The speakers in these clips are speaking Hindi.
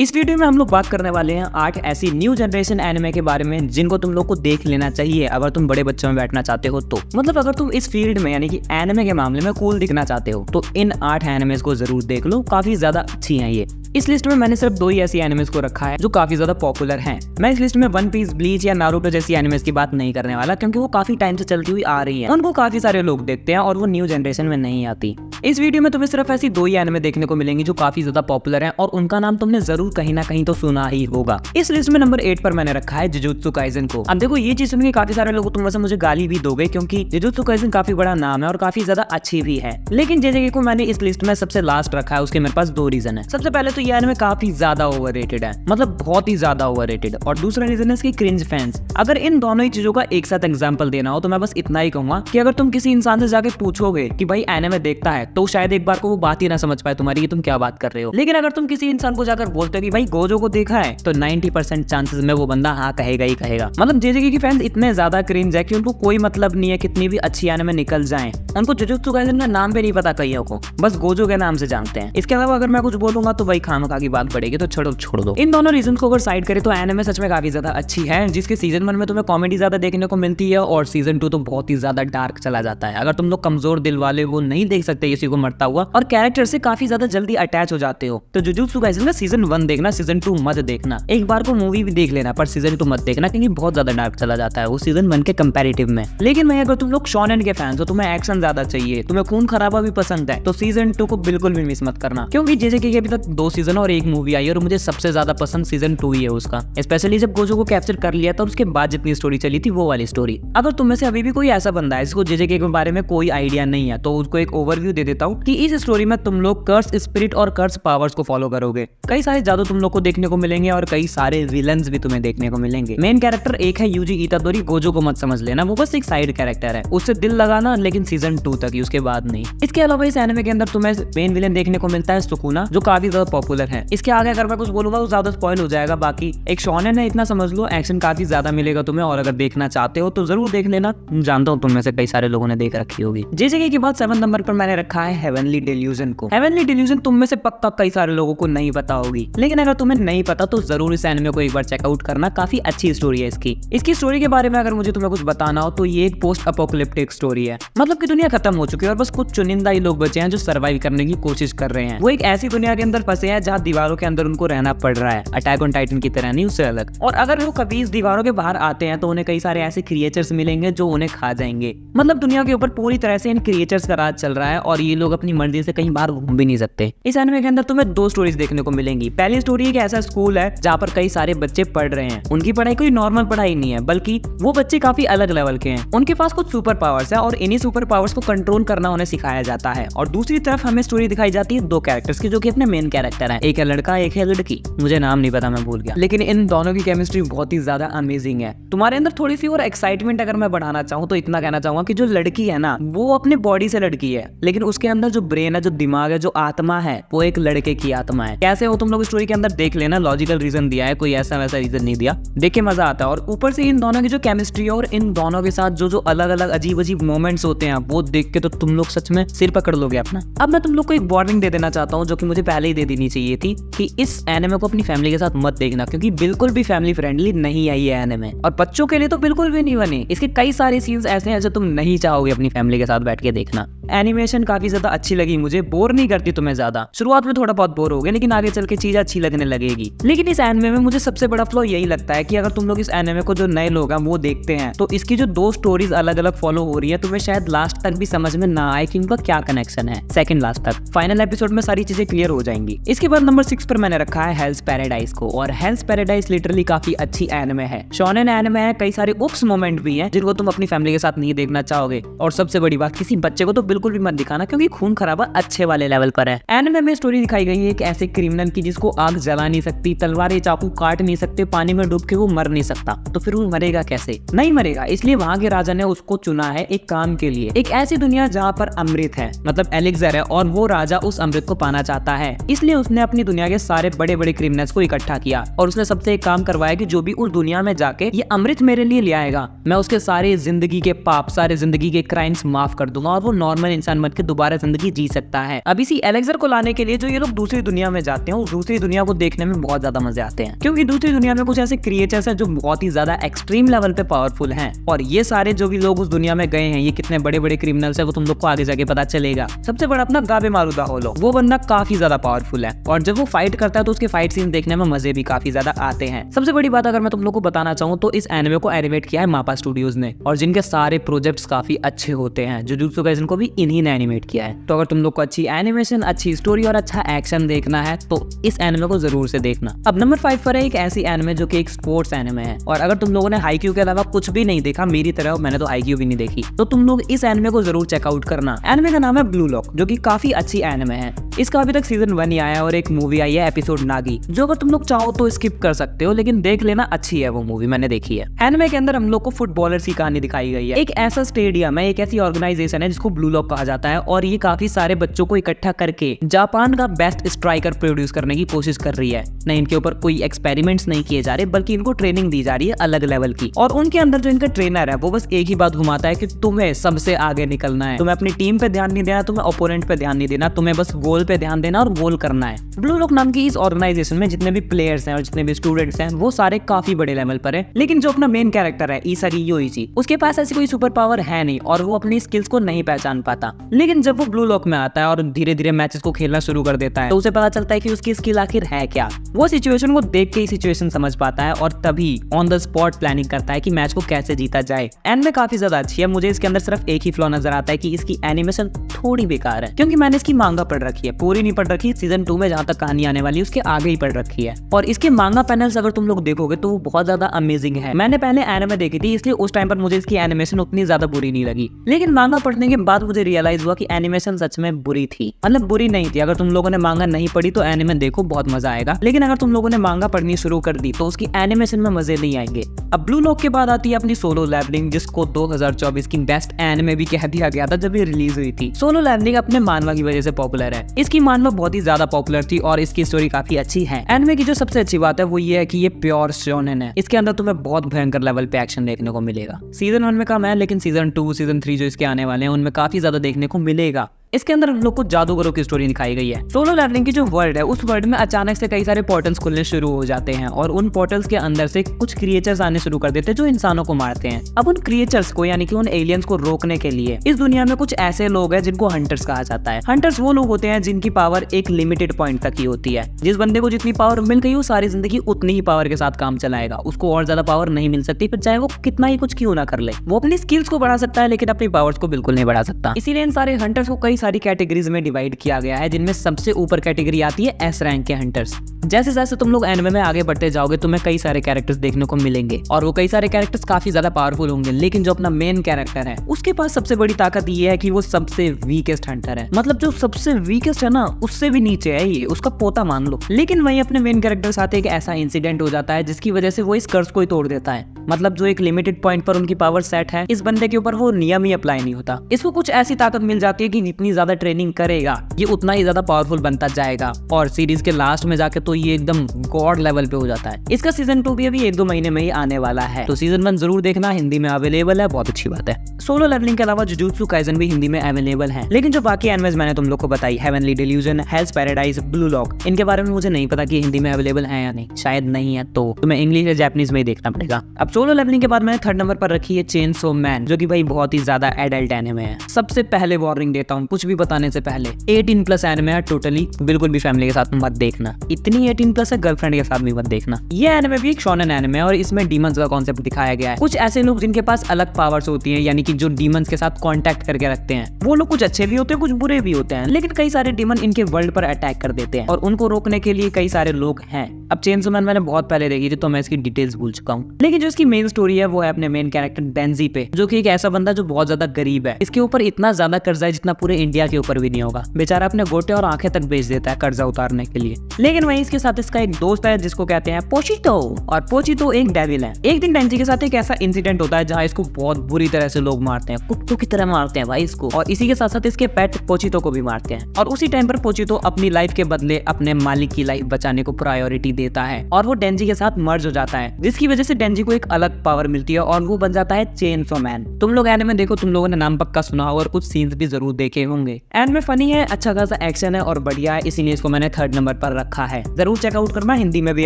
इस वीडियो में हम लोग बात करने वाले हैं 8 ऐसी न्यू जनरेशन एनिमे के बारे में जिनको तुम लोग को देख लेना चाहिए अगर तुम बड़े बच्चों में बैठना चाहते हो तो मतलब अगर तुम इस फील्ड में यानी कि एनिमे के मामले में कूल दिखना चाहते हो तो इन 8 एनिमेस को जरूर देख लो, काफी ज्यादा अच्छी हैं ये। इस लिस्ट में मैंने सिर्फ 2 ही ऐसी एनिमेस को रखा है जो काफी ज्यादा पॉपुलर हैं। मैं इस लिस्ट में वन पीस, ब्लीच या नारुतो जैसी एनिमेस की बात नहीं करने वाला क्योंकि वो काफी टाइम से चलती हुई आ रही है, उनको काफी सारे लोग देखते हैं और वो न्यू जनरेशन में नहीं आती। इस वीडियो में तुम्हें सिर्फ ऐसी 2 ही एनिमे देखने को मिलेंगी जो काफी ज्यादा पॉपुलर हैं और उनका नाम तुमने जरूर कहीं ना कहीं तो सुना ही होगा। इस लिस्ट में नंबर 8 पर मैंने रखा है जुजुत्सु काइसेन को। अब देखो ये चीज सुन के काफी सारे लोग तुम वैसे मुझे गाली भी दोगे क्योंकि जुजुत्सु काइसेन काफी बड़ा नाम है और काफी ज्यादा अच्छी भी है, लेकिन जैसे को मैंने इस लिस्ट में सबसे लास्ट रखा है उसके मेरे पास 2 रीजन है। सबसे पहले तो ये एनिमे काफी ज्यादा ओवररेटेड है, मतलब बहुत ही ज्यादा ओवररेटेड, और दूसरा रीजन है इसकी क्रिंज फैंस। अगर इन दोनों ही चीजों का एक साथ एग्जांपल देना हो तो मैं बस इतना ही कहूंगा कि अगर तुम किसी इंसान से जाके पूछोगे कि भाई एनिमे देखता है तो शायद एक बार को वो बात ही ना समझ पाए तुम्हारी कि तुम क्या बात कर रहे हो, लेकिन अगर तुम किसी इंसान को जाकर बोलते हो कि भाई गोजो को देखा है तो 90% चांसेस में वो बंदा हाँ कहेगा ही कहेगा। मतलब जेजेके की फैंस इतने ज्यादा क्रिंज है कि उनको कोई मतलब नहीं है कितनी भी अच्छी एनिमे निकल जाए, उनको जुजुत्सु काइसेन का नाम भी नहीं पता कईयों को, बस गोजो के नाम से जानते हैं। इसके अलावा अगर मैं कुछ बोलूंगा तो भाई खामखा की बात बढ़ेगी, तो छोड़ दो। इन दोनों रीजन को अगर साइड करें तो एनिमे सच में काफी ज्यादा अच्छी है, जिसके सीजन 1 में तुम्हें कॉमेडी ज्यादा देखने को मिलती है और सीजन 2 तो बहुत ही ज्यादा डार्क चला जाता है। अगर तुम लोग कमजोर दिल वाले हो, नहीं देख सकते किसी को मरता हुआ और कैरेक्टर से काफी ज्यादा जल्दी अटैच हो जाते हो तो जुजुत्सु काइसेन का सीजन 1 देखना, सीजन 2 मत देखना। एक बार को मूवी भी देख लेना पर सीजन 2 मत देखना क्योंकि बहुत ज्यादा डार्क चला जाता है वो सीजन 1 के कंपैरेटिव में। लेकिन मैं अगर तुम लोग शोनेन के फैंस हो, तुम्हें एक्शन ज्यादा चाहिए, तुम्हें खून खराबा भी पसंद है तो सीजन 2 को बिल्कुल भी मिस मत करना, क्योंकि जैसे कि अभी तक 2 सीजन और 1 मूवी आई और मुझे सबसे ज्यादा पसंद सीजन 2 ही है उसका, स्पेशली जब गोजो को कैप्चर कर लिया था और उसके बाद जितनी स्टोरी चली थी वो वाली स्टोरी। अगर तुम में से अभी भी कोई ऐसा बंदा है जिसको जेजेके के बारे में कोई आइडिया नहीं है तो उसको एक ओवरव्यू दे देता हूँ कि इस स्टोरी में तुम लोग कर्स स्पिरिट और कर्स पावर्स को फॉलो करोगे। कई सारे जादू तुम लोग को देखने को मिलेंगे और कई सारे विलन्स भी तुम्हें देखने को मिलेंगे। मेन कैरेक्टर एक है यूजी इतादोरी, गोजो को मत समझ लेना, वो बस एक साइड कैरेक्टर है, उससे दिल लगाना लेकिन सीजन 2 तक ही, उसके बाद नहीं। इसके अलावा इस एनिमे के अंदर तुम्हें मेन विलन देखने को मिलता है सुकुना, जो काफी ज्यादा पॉपुलर है। इसके आगे अगर मैं कुछ बोलूंगा तो ज्यादा स्पॉइल हो जाएगा, बाकी एक शोनेन है इतना समझ लो, एक्शन काफी ज्यादा मिलेगा तुम्हें और अगर देखना चाहते हो तो जरूर देख लेना। जानता हूँ तुम में से कई सारे लोगों ने देख रखी होगी। जेजेके के बाद 7 नंबर पर मैंने रखा है हेवनली डिल्यूजन को। हेवनली डिल्यूजन तुम में से पक्का कई सारे लोगों को नहीं पता होगी, लेकिन अगर तुम्हें नहीं पता तो जरूर इस एनिमे को एक बार चेकआउट करना, काफी अच्छी स्टोरी है इसकी स्टोरी के बारे में अगर मुझे तुम्हें कुछ बताना हो तो ये एक पोस्ट अपोकलिप्टिक स्टोरी है। मतलब कि दुनिया खत्म हो चुकी है और बस कुछ चुनिंदा ही लोग बचे हैं जो सर्वाइव करने की कोशिश कर रहे हैं। वो एक ऐसी दुनिया के अंदर फंसे हैं जहाँ दीवारों के अंदर उनको रहना पड़ रहा है, अटैक ऑन टाइटन की तरह नहीं, उससे अलग। और अगर वो कभी इस दीवारों के बाहर आते हैं तो उन्हें कई सारे ऐसे क्रिएचर्स मिलेंगे जो उन्हें खा जाएंगे। मतलब दुनिया के ऊपर पूरी तरह से इन क्रिएचर्स का राज चल रहा है और ये लोग अपनी मर्जी से कहीं बाहर घूम भी नहीं सकते। इस एनिमे के अंदर तुम्हें 2 स्टोरीज देखने को मिलेंगी। पहली स्टोरी एक ऐसा स्कूल है जहाँ पर कई सारे बच्चे पढ़ रहे हैं, उनकी पढ़ाई कोई नॉर्मल पढ़ाई नहीं है बल्कि वो बच्चे काफी अलग लेवल के हैं, उनके पास कुछ सुपर पावर्स है और इन्हीं सुपर पावर्स को कंट्रोल करना उन्हें सिखाया जाता है। और दूसरी तरफ हमें स्टोरी दिखाई जाती है 2 कैरेक्टर्स की जो कि अपने मेन कैरेक्टर हैं, एक है लड़का एक है लड़की, मुझे नाम नहीं पता मैं भूल गया, लेकिन इन दोनों की केमिस्ट्री बहुत ही ज्यादा अमेजिंग है। तुम्हारे अंदर थोड़ी सी और एक्साइटमेंट अगर मैं बढ़ाना चाहूँ तो इतना कहना चाहूंगा कि जो लड़की है ना वो अपने बॉडी से लड़की है, लेकिन उसके अंदर जो ब्रेन है, जो दिमाग है, जो आत्मा है वो एक लड़के की आत्मा है। कैसे हो तुम लोग स्टोरी के अंदर देख लेना, लॉजिकल रीजन दिया है, कोई ऐसा वैसा रीजन नहीं दिया, देख के मजा आता है। और ऊपर से इन दोनों की जो केमिस्ट्री है और इन दोनों के साथ जो अलग अलग अजीब अजीब मोमेंट्स होते हैं वो देख के तो तुम लोग सच में सिर पकड़ लोगे अपना। अब मैं तुम लोग को एक वार्निंग दे देना चाहता हूँ जो कि मुझे पहले ही दे देनी चाहिए थी कि इस एनिमे को अपनी फैमिली के साथ मत देखना क्योंकि बिल्कुल भी फैमिली फ्रेंडली नहीं है ये एनिमे, और बच्चों के लिए तो बिल्कुल भी नहीं बनी। इसके कई सारे सीन्स ऐसे हैं जो तुम नहीं चाहोगे अपनी फैमिली के साथ बैठ के देखना। एनिमेशन काफी ज्यादा अच्छी लगी मुझे, बोर नहीं करती तुम्हें ज्यादा, शुरुआत में थोड़ा बहुत बोर हो गए लेकिन आगे चल के चीज अच्छी लगने लगेगी। लेकिन इस एनिमे में मुझे सबसे बड़ा फ्लॉ यही लगता है कि अगर तुम लोग इस एनिमे को जो नए लोग हैं वो देखते हैं तो इसकी जो 2 स्टोरीज अलग अलग फॉलो हो रही है तुम्हें शायद लास्ट तक भी समझ में ना आए कि इनका क्या कनेक्शन है। सेकंड लास्ट तक फाइनल एपिसोड में सारी चीजें क्लियर हो जाएंगी। इसके बाद नंबर 6 पर मैंने रखा है हेल्स पैराडाइज को, और हेल्स पैराडाइज लिटरली काफी अच्छी एनिमे है, शोनेन एनिमे है, कई सारे उप्स मोमेंट भी हैं जिनको तुम अपनी फैमिली के साथ नहीं देखना चाहोगे। और सबसे बड़ी बात, किसी बच्चे को तो बिल्कुल भी मत दिखाना क्योंकि खून खराबा अच्छे वाले लेवल पर है। एनिमे में स्टोरी दिखाई गई है एक ऐसे क्रिमिनल की जिसको आग जला नहीं सकती, तलवार चाकू काट नहीं सकते, पानी में डूब के वो मर नहीं सकता, तो फिर वो मरेगा कैसे? नहीं मरेगा, इसलिए वहाँ के राजा ने उसको चुना है एक काम के लिए, एक ऐसी दुनिया जहाँ पर अमृत है, मतलब एलिक्सर है, और वो राजा उस अमृत को पाना चाहता है। इसलिए उसने अपनी दुनिया के सारे बड़े बड़े क्रिमिनल्स को इकट्ठा किया और उसने सबसे एक काम करवाया कि जो भी उस दुनिया में जाके ये अमृत मेरे लिए ले आएगा, मैं उसके सारे जिंदगी के पाप, सारे जिंदगी के क्राइम्स माफ कर दूंगा और वो नॉर्मल नॉर्मल इंसान बन के दोबारा जिंदगी जी सकता है। अब इसी एलेक्सर को लाने के लिए जो ये लोग दूसरी दुनिया में जाते हैं, उस दूसरी दुनिया को देखने में बहुत ज्यादा मजे आते हैं, क्योंकि दूसरी दुनिया में कुछ ऐसे क्रिएचर्स हैं जो बहुत ही ज्यादा एक्सट्रीम लेवल पे पावरफुल हैं। और ये सारे जो भी लोग उस दुनिया में गए हैं, ये कितने बड़े बड़े क्रिमिनल्स है वो तुम लोग को आगे जाके पता चलेगा। सबसे बड़ा अपना गाबे मारुदा होलो, वो बंदा काफी ज्यादा पावरफुल है और जब वो फाइट करता है तो उसके फाइट सीन देखने में मजे भी काफी ज्यादा आते हैं। सबसे बड़ी बात अगर मैं तुम लोग को बताना चाहूँ तो इस एनिमे को एनिमेट किया है मापा स्टूडियोज ने, और जिनके सारे प्रोजेक्ट्स काफी अच्छे होते हैं। जुजुत्सु काइसेन को भी इन्हीं ने एनिमेट किया है। तो अगर तुम लोग को अच्छी एनिमेशन, अच्छी स्टोरी और अच्छा एक्शन देखना है तो इस एनिमे को जरूर से देखना। अब नंबर 5 पर है एक ऐसी एनिमे जो कि एक स्पोर्ट्स एनिमे है, और अगर तुम लोगों ने हाईक्यू के अलावा कुछ भी नहीं देखा मेरी तरह, मैंने तो हाईक्यू भी नहीं देखी, तो तुम लोग इस एनिमे को जरूर चेकआउट करना। एनिमे का नाम है ब्लू लॉक, जो कि काफी अच्छी एनिमे है। इसका अभी तक सीजन 1 ही आया है और एक मूवी आई है एपिसोड नागी, जो अगर तुम लोग चाहो तो स्किप कर सकते हो, लेकिन देख लेना, अच्छी है वो मूवी, मैंने देखी है। एनिमे के अंदर हम लोग को फुटबॉलर्स की कहानी दिखाई गई है। एक ऐसा स्टेडियम है, एक ऐसी ऑर्गेनाइजेशन है जिसको ब्लू लॉक कहा जाता है, और ये काफी सारे बच्चों को इकट्ठा करके जापान का बेस्ट स्ट्राइकर प्रोड्यूस करने की कोशिश कर रही है। नहीं, इनके ऊपर कोई एक्सपेरिमेंट्स नहीं किए जा रहे, बल्कि इनको ट्रेनिंग दी जा रही है अलग लेवल की। और उनके अंदर जो इनका ट्रेनर है वो बस एक ही बात घुमाता है कि तुम्हें सबसे आगे निकलना है, तुम्हें अपनी टीम पे ध्यान नहीं देना, तुम्हें ओपोनेंट पे ध्यान नहीं देना, तुम्हें बस गोल पे ध्यान देना और गोल करना है। ब्लू लॉक नाम की इस ऑर्गेनाइजेशन में जितने भी प्लेयर्स हैं और जितने भी स्टूडेंट्स हैं वो सारे काफी बड़े लेवल पर है, लेकिन जो अपना मेन कैरेक्टर है इसागी योइची, उसके पास ऐसी कोई सुपर पावर है नहीं और वो अपनी स्किल्स को नहीं पहचान पाता। लेकिन जब वो ब्लू लॉक में आता है और धीरे धीरे मैचेस को खेलना शुरू कर देता है तो उसे पता चलता है कि उसकी स्किल आखिर है क्या। वो सिचुएशन को देख के ही सिचुएशन समझ पाता है और तभी ऑन द स्पॉट प्लानिंग करता है कि मैच को कैसे जीता जाए। एनिमे काफी ज्यादा अच्छी है। मुझे इसके अंदर सिर्फ एक ही फ्लॉ नजर आता है कि इसकी एनिमेशन थोड़ी बेकार है, क्योंकि मैंने इसकी मांगा पढ़ रखी है, पूरी नहीं पढ़ रखी, सीजन 2 में जहां तक कहानी आने वाली है उसके आगे ही पढ़ रखी है। और इसके मांगा पैनल्स अगर तुम लोग देखोगे तो वो बहुत ज्यादा अमेजिंग है। मैंने पहले एनिमे देखी थी, इसलिए उस टाइम पर मुझे इसकी एनिमेशन उतनी ज्यादा बुरी नहीं लगी, लेकिन मांगा पढ़ने के बाद मुझे रियलाइज हुआ कि एनिमेशन सच में बुरी थी। मतलब बुरी नहीं थी। अगर तुम लोगों ने मांगा नहीं पढ़ी तो एनिमे देखो, बहुत मजा आएगा, लेकिन अगर तुम लोगों ने मांगा पढ़नी शुरू कर दी तो उसकी एनिमेशन में मजे नहीं आएंगे। अब ब्लू लॉक के बाद आती है अपनी सोलो लेवलिंग, जिसको 2024 की बेस्ट एनिमे भी कह दिया गया था जब ये रिलीज हुई थी। सोलो लेवलिंग अपने मानवा की वजह से पॉपुलर है। इसकी मानवा बहुत ही ज्यादा पॉपुलर थी और इसकी स्टोरी काफी अच्छी है। एनिमे की जो सबसे अच्छी बात है वो ये है कि ये प्योर शोनेन है। इसके अंदर तुम्हें बहुत भयंकर लेवल पे एक्शन देखने को मिलेगा। सीजन 1 में कम है, लेकिन सीजन 2, सीजन 3 जो इसके आने वाले हैं उनमें काफी ज्यादा देखने को मिलेगा। इसके अंदर हम लोग को जादूगरों की स्टोरी दिखाई गई है। सोलो लेवलिंग की जो वर्ल्ड है उस वर्ल्ड में अचानक से कई सारे पोर्टल्स खुलने शुरू हो जाते हैं और उन पोर्टल्स के अंदर से कुछ क्रिएचर्स आने शुरू कर देते हैं जो इंसानों को मारते हैं। अब उन क्रिएचर्स को यानी कि उन एलियंस को रोकने के लिए इस दुनिया में कुछ ऐसे लोग हैं जिनको हंटर्स कहा जाता है। हंटर्स वो लोग होते हैं जिनकी पावर एक लिमिटेड पॉइंट तक ही होती है। जिस बंदे को जितनी पावर मिल गई वो सारी जिंदगी उतनी ही पावर के साथ काम चलाएगा, उसको और ज्यादा पावर नहीं मिल सकती, फिर चाहे वो कितना ही कुछ क्यों ना कर ले। वो अपनी स्किल्स को बढ़ा सकता है लेकिन अपनी पावर्स को बिल्कुल नहीं बढ़ा सकता। इसीलिए इन सारे हंटर्स को कई सारी कैटेगरीज में डिवाइड किया गया है, जिनमें सबसे ऊपर कैटेगरी आती है एस रैंक के हंटर्स। जैसे जैसे तुम लोग एनिमे में आगे बढ़ते जाओगे तुम्हें कई सारे कैरेक्टर्स देखने को मिलेंगे और वो कई सारे कैरेक्टर्स काफी ज्यादा पावरफुल होंगे, लेकिन जो अपना मेन कैरेक्टर है उसके पास सबसे बड़ी ताकत ये है कि वो सबसे वीकेस्ट हंटर है। मतलब जो सबसे वीकेस्ट है ना उससे भी नीचे है ये, उसका पोता मान लो। लेकिन वहीं अपने मेन कैरेक्टर साथ एक ऐसा इंसिडेंट हो जाता है जिसकी वजह से वो इस कर्स को ही तोड़ देता है। मतलब जो एक लिमिटेड पॉइंट पर उनकी पावर सेट है, इस बंदे के ऊपर वो नियम ही अप्लाई नहीं होता। इसको कुछ ऐसी ताकत मिल जाती है कि जितनी ज्यादा ट्रेनिंग करेगा ये उतना ही ज्यादा पावरफुल बनता जाएगा और सीरीज के लास्ट में जाके तो ये एकदम गॉड लेवल पे हो जाता है। इसका सीजन 2 भी अभी 1-2 महीने में ही आने वाला है, तो सीजन 1 जरूर देखना, हिंदी में अवेलेबल है, बहुत अच्छी बात है। सोलो लेवलिंग के अलावा जुजुत्सु काइसेन भी हिंदी में अवेलेबल है, लेकिन जो बाकी एनिमेज मैंने तुम लोग को बताई, Heavenly Delusion, Hell's Paradise, Blue Lock, इनके बारे में मुझे नहीं पता कि हिंदी में अवेलेबल है या नहीं, शायद नहीं है, तो तुम्हें इंग्लिश या जापानीज में ही देखना पड़ेगा। अब सोलो लेवलिंग के बाद मैंने 3rd नंबर पर रखी है चेनसो मैन, जो कि भाई बहुत ही ज्यादा एडल्ट एनिमे है। सबसे पहले वार्निंग देता हूँ, कुछ भी बताने से पहले 18+ एनिमे है टोटली, बिल्कुल भी फैमिली के साथ मत देखना। इतनी 18+ है, गर्लफ्रेंड के साथ भी मत देखना। ये एनिमे भी एक शोनेन एनिमे है और इसमें डीमंस का कॉन्सेप्ट दिखाया गया है। कुछ ऐसे लोग जिनके पास अलग पावर्स होती हैं, यानी कि जो डीमंस के साथ कांटेक्ट करके रखते हैं, वो लोग कुछ अच्छे भी होते हैं कुछ बुरे भी होते हैं, लेकिन कई सारे डीमन इनके वर्ल्ड पर अटैक कर देते हैं और उनको रोकने के लिए कई सारे लोग हैं। अब चेनसो मैन मैंने बहुत पहले देखी थी तो मैं इसकी डिटेल्स भूल चुका हूँ, लेकिन जो इसकी मेन स्टोरी है वो है अपने मेन कैरेक्टर डेंजी पे, जो कि एक ऐसा बंदा जो बहुत ज्यादा गरीब है। इसके ऊपर इतना ज्यादा कर्जा है जितना पूरे इंडिया के ऊपर भी नहीं होगा। बेचारा अपने गोटे और आंखें तक बेच देता है कर्जा उतारने के लिए। लेकिन वहीं इसके साथ इसका एक दोस्त है जिसको कहते हैं पोचितो, और पोचितो एक डेविल है। एक दिन डेंजी के साथ एक ऐसा इंसिडेंट होता है जहाँ इसको बहुत बुरी तरह से लोग मारते हैं, कुत्तों की तरह मारते हैं भाई इसको, और इसी के साथ साथ इसके पेट पोचितो को भी मारते हैं। और उसी टाइम पर पोचितो अपनी लाइफ के बदले अपने मालिक की लाइफ बचाने को प्रायोरिटी देता है और वो डेंजी के साथ मर्ज हो जाता है, जिसकी वजह से डेंजी को एक अलग पावर मिलती है और वो बन जाता है चेनसो मैन। तुम लोग एनिमे देखो, तुम लोगों ने नाम पक्का सुना होगा और कुछ सीन्स भी जरूर देखे होंगे। एनिमे फनी है, अच्छा खासा एक्शन है और बढ़िया है, इसीलिए इसको मैंने 3rd नंबर पर रखा है। जरूर चेकआउट करना, हिंदी में भी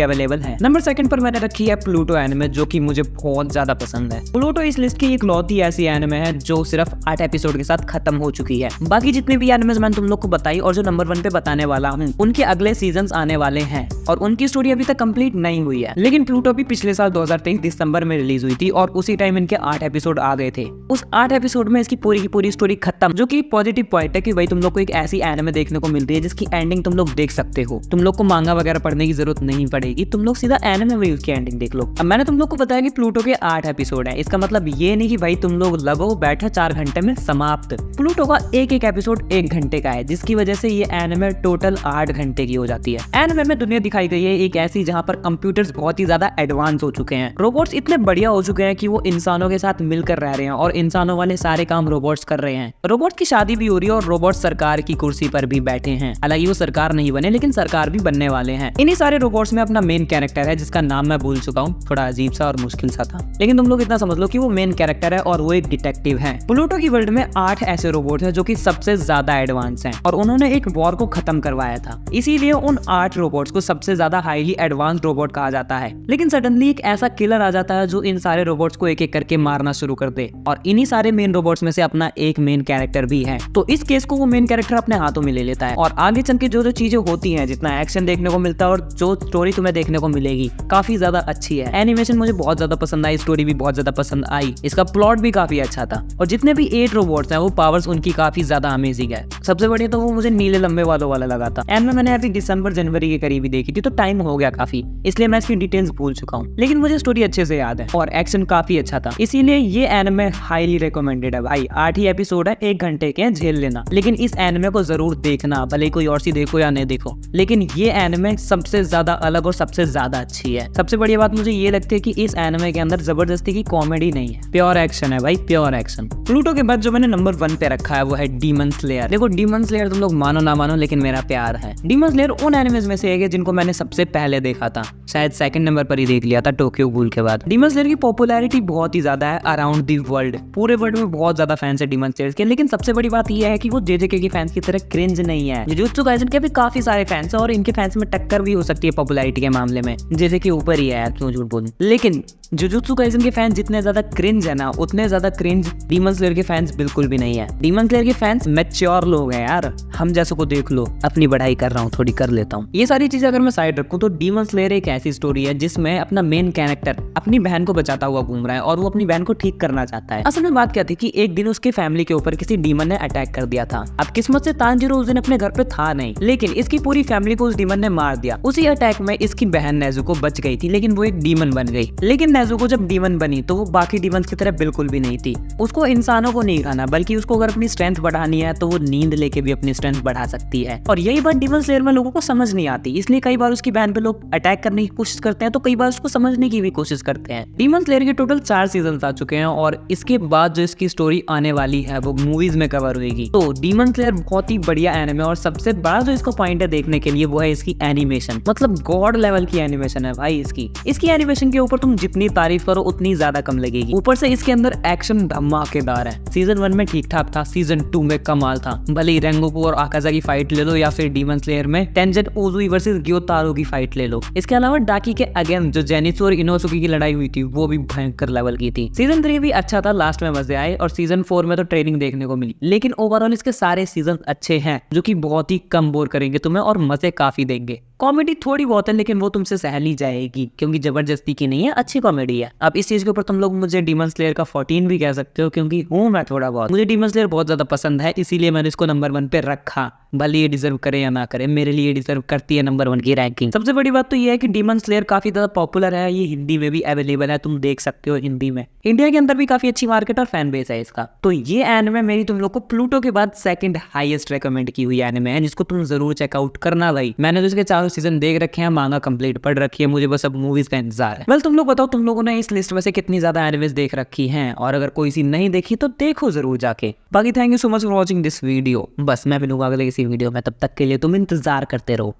अवेलेबल है। नंबर 2 पर मैंने रखी है प्लूटो एनिमे, जो कि मुझे बहुत ज्यादा पसंद है। प्लूटो इस लिस्ट की इकलौती ऐसी एनिमे है जो सिर्फ 8 एपिसोड के साथ खत्म हो चुकी है। बाकी जितने भी एनिमेज मैंने तुम लोग को बताई और जो नंबर 1 पे बताने वाला हूँ, उनके अगले सीजन आने वाले हैं और उनकी स्टोरी अभी तक कंप्लीट नहीं हुई है। लेकिन प्लूटो भी पिछले साल 2023 दिसंबर में रिलीज हुई थी और उसी टाइम इनके 8 एपिसोड आ गए थे। उस 8 एपिसोड में इसकी पूरी की पूरी स्टोरी खत्म, जो कि पॉजिटिव पॉइंट है कि भाई तुम लोग को एक ऐसी एनिमे देखने को मिलती है जिसकी एंडिंग तुम लोग देख सकते हो। तुम लोग को मांगा वगैरह पढ़ने की जरूरत नहीं पड़ेगी, तुम लोग सीधा एनिमे में उसकी एंडिंग देख लो। अब मैंने तुम लोग को बताया कि प्लूटो के 8 एपिसोड है, इसका मतलब ये नहीं कि भाई तुम लोग लगो बैठे 4 घंटे में समाप्त। प्लूटो का एक एपिसोड 1 घंटे का है, जिसकी वजह से ये एनिमे टोटल 8 घंटे की हो जाती है। एनिमे में दुनिया दिखाई गई है एक ऐसी जहाँ पर कंप्यूटर्स बहुत ही ज्यादा एडवांस हो चुके हैं, रोबोट्स इतने बढ़िया हो चुके हैं कि वो इंसानों के साथ मिलकर रह रहे हैं और इंसानों वाले सारे काम रोबोट्स कर रहे हैं। रोबोट की शादी भी हो रही है और रोबोट सरकार की कुर्सी पर भी बैठे हैं। हालांकि वो सरकार नहीं बने, लेकिन सरकार भी बनने वाले हैं। इन्हीं सारे रोबोट्स में अपना मेन कैरेक्टर है, जिसका नाम मैं भूल चुका हूँ, थोड़ा अजीब सा और मुश्किल सा था, लेकिन तुम लोग इतना समझ लो कि वो मेन कैरेक्टर है और वो एक डिटेक्टिव है। प्लूटो की वर्ल्ड में 8 ऐसे रोबोट हैं जो कि सबसे ज्यादा एडवांस हैं और उन्होंने एक वॉर को खत्म करवाया था, इसीलिए उन 8 रोबोट्स को सबसे ज्यादा हाईली एडवांस रोबोट कहा जाता है। लेकिन सडनली एक ऐसा किलर आ जाता है जो इन सारे रोबोट्स को एक एक करके मारना शुरू कर दे और इन्हीं सारे मेन रोबोट्स में से अपना एक मेन कैरेक्टर भी है। तो इस केस को वो मेन कैरेक्टर अपने हाथों में ले लेता है और आगे चल के जो चीजें होती हैं, जितना एक्शन देखने को मिलता है और जो स्टोरी तुम्हें देखने को मिलेगी, काफी ज्यादा अच्छी है। एनिमेशन मुझे बहुत ज्यादा पसंद आई, स्टोरी भी बहुत ज्यादा पसंद आई, इसका प्लॉट भी काफी अच्छा था और जितने भी 8 रोबोट्स हैं वो पावर्स उनकी काफी ज्यादा अमेजिंग है। सबसे बढ़िया तो वो मुझे नीले लंबे वालों वाला लगा था। एंड मैंने अभी दिसंबर जनवरी के करीब ही देखी थी, तो टाइम हो गया काफी, इसलिए मैं इसकी डिटेल्स भूल चुका हूँ, लेकिन मुझे स्टोरी अच्छे से याद है और एक्शन काफी अच्छा था, इसीलिए ये एनिमे हाईली रिकमेंडेड है भाई। 8 ही एपिसोड है, 1 घंटे के, झेल लेना, लेकिन इस एनिमे को जरूर देखना, भले कोई और सी देखो या नहीं देखो, लेकिन ये एनिमे सबसे ज्यादा अलग और सबसे ज्यादा अच्छी है। सबसे बड़ी बात मुझे ये लगती है कि इस एनिमे के अंदर जबरदस्ती की कॉमेडी नहीं है, प्योर एक्शन है भाई, प्योर एक्शन। प्लूटो के बाद जो मैंने नंबर 1 पे रखा है वो है डीमन स्लेयर। देखो डीमन स्लेयर तुम लोग मानो ना मानो, लेकिन मेरा प्यार है। डीमन स्लेयर उन एनिमेज में से एक है जिनको मैंने सबसे पहले देखा था, शायद 2nd नंबर पर ही देख लिया था, टोक्यो गूल के बाद। डीमन स्लेयर की पॉपुलैरिटी बहुत ही ज्यादा है अराउंड दी वर्ल्ड, पूरे वर्ल्ड में बहुत ज्यादा फैंस है डीमन स्लेयर के। लेकिन सबसे बड़ी बात यह है कि वो जेजेके की फैंस की तरह क्रिंज नहीं है। जुजुत्सु काइसेन के भी काफी सारे फैंस हैं और इनके फैंस में टक्कर भी हो सकती है पॉपुलैरिटी के मामले में, जैसे कि ऊपर ही है, क्यों झूठ बोलूं। लेकिन जुजुत्सु काइसेन के फैंस जितने ज्यादा क्रिंज है ना, उतने ज्यादा क्रिंज डीमन स्लेयर के फैंस बिल्कुल भी नहीं है। डीमन स्लेयर के फैंस मैच्योर लोग हैं यार, हम जैसों को देख लो, अपनी बढ़ाई कर रहा हूँ, थोड़ी कर लेता हूँ। ये सारी चीजें अगर मैं साइड रखूँ तो डीमन स्लेयर एक ऐसी स्टोरी है जिसमें अपना मेन कैरेक्टर अपनी बहन को बचाता हुआ घूम रहा है और वो अपनी बहन को ठीक करना चाहता है। असल में बात क्या थी कि एक दिन उसकी फैमिली के ऊपर किसी डीमन ने अटैक कर दिया था। अब किस्मत से तांजीरो उस दिन अपने घर पे था नहीं, लेकिन इसकी पूरी फैमिली को उस डीमन ने मार दिया। उसी अटैक में इसकी बहन नेजुको बच गई थी, लेकिन वो एक डीमन बन गई। लेकिन नेजुको जब डीमन बनी तो वो बाकी डीमंस की तरह बिल्कुल भी नहीं थी। उसको इंसानों को नहीं खाना, बल्कि उसको अगर अपनी स्ट्रेंथ बढ़ानी है तो वो नींद लेके भी अपनी स्ट्रेंथ बढ़ा सकती है। और यही बात डीमन स्लेयर में लोगों को समझ नहीं आती, इसलिए कई बार उसकी बहन पे लोग अटैक करने की कोशिश करते हैं, तो कई बार उसको समझने की भी कोशिश करते हैं। डीमन स्लेयर के टोटल 4 सीजन आ चुके हैं और इसके बाद जो इसकी स्टोरी आने वाली है वो मूवीज में कवर होगी। तो डीमन स्लेयर बहुत ही बढ़िया एनिमे और सबसे बड़ा जो इसको पॉइंट है देखने के लिए वो है इसकी एनिमेशन। मतलब गॉड लेवल की एनिमेशन है भाई इसकी एनिमेशन के ऊपर तुम जितनी तारीफ करो उतनी ज्यादा कम लगेगी। ऊपर से इसके अंदर एक्शन धमाकेदार है। सीजन 1 में ठीक ठाक था, सीजन 2 में कमाल था। भले ही रेंगोकू और आकाजा की फाइट ले लो या फिर डीमन स्लेयर में टेंजेन ओजुई वर्सेस ग्योतारो की फाइट ले लो। इसके अलावा डाकी के अगेन जो जेनित्सु और इनोसुकी की लड़ाई हुई थी वो भी भयंकर लेवल की थी। सीजन 3 भी अच्छा था, लास्ट में मजे आए और सीजन 4 में तो ट्रेनिंग देखने को मिली। लेकिन ओवरऑल इसके सारे सीजन अच्छे हैं जो कि बहुत ही कम बोर करेंगे तुम्हें और मजे काफी देंगे। कॉमेडी थोड़ी बहुत है लेकिन वो तुमसे सहल ही जाएगी क्योंकि जबरदस्ती की नहीं है, अच्छी कॉमेडी है। अब इस चीज के ऊपर तुम लोग मुझे डीमन स्लेयर का 14 भी कह सकते हो क्योंकि हूँ मैं थोड़ा बहुत, मुझे डीमन स्लेयर बहुत ज्यादा पसंद है, इसीलिए मैंने इसको नंबर 1 पे रखा। भले ये डिजर्व करे या ना करे, मेरे लिए डिजर्व करती है नंबर 1 की रैंकिंग। सबसे बड़ी बात तो ये है कि डीमन स्लेयर काफी ज्यादा पॉपुलर है, ये हिंदी में भी अवेलेबल है, तुम देख सकते हो हिंदी में। इंडिया के अंदर भी काफी अच्छी मार्केट और फैन बेस है इसका। तो ये एनिमे मेरी तुम लोग को प्लूटो के बाद 2nd हाईएस्ट रेकमेंड की हुई एनिमे है, जिसको तुम जरूर चेकआउट करना भाई। मैंने तो इसके 4 सीजन देख रखे हैं, मांगा कंप्लीट पढ़ रखी है, मुझे बस अब मूवीज का इंतजार है। वेल तुम लोग बताओ, तुम लोगों ने इस लिस्ट में से कितनी ज्यादा एनिमेज देख रखी हैं, और अगर कोई सी नहीं देखी तो देखो जरूर जाके। बाकी thank you so much for watching this video. बस मैं मिलूंगा अगले किसी वीडियो में, तब तक के लिए तुम इंतजार करते रहो।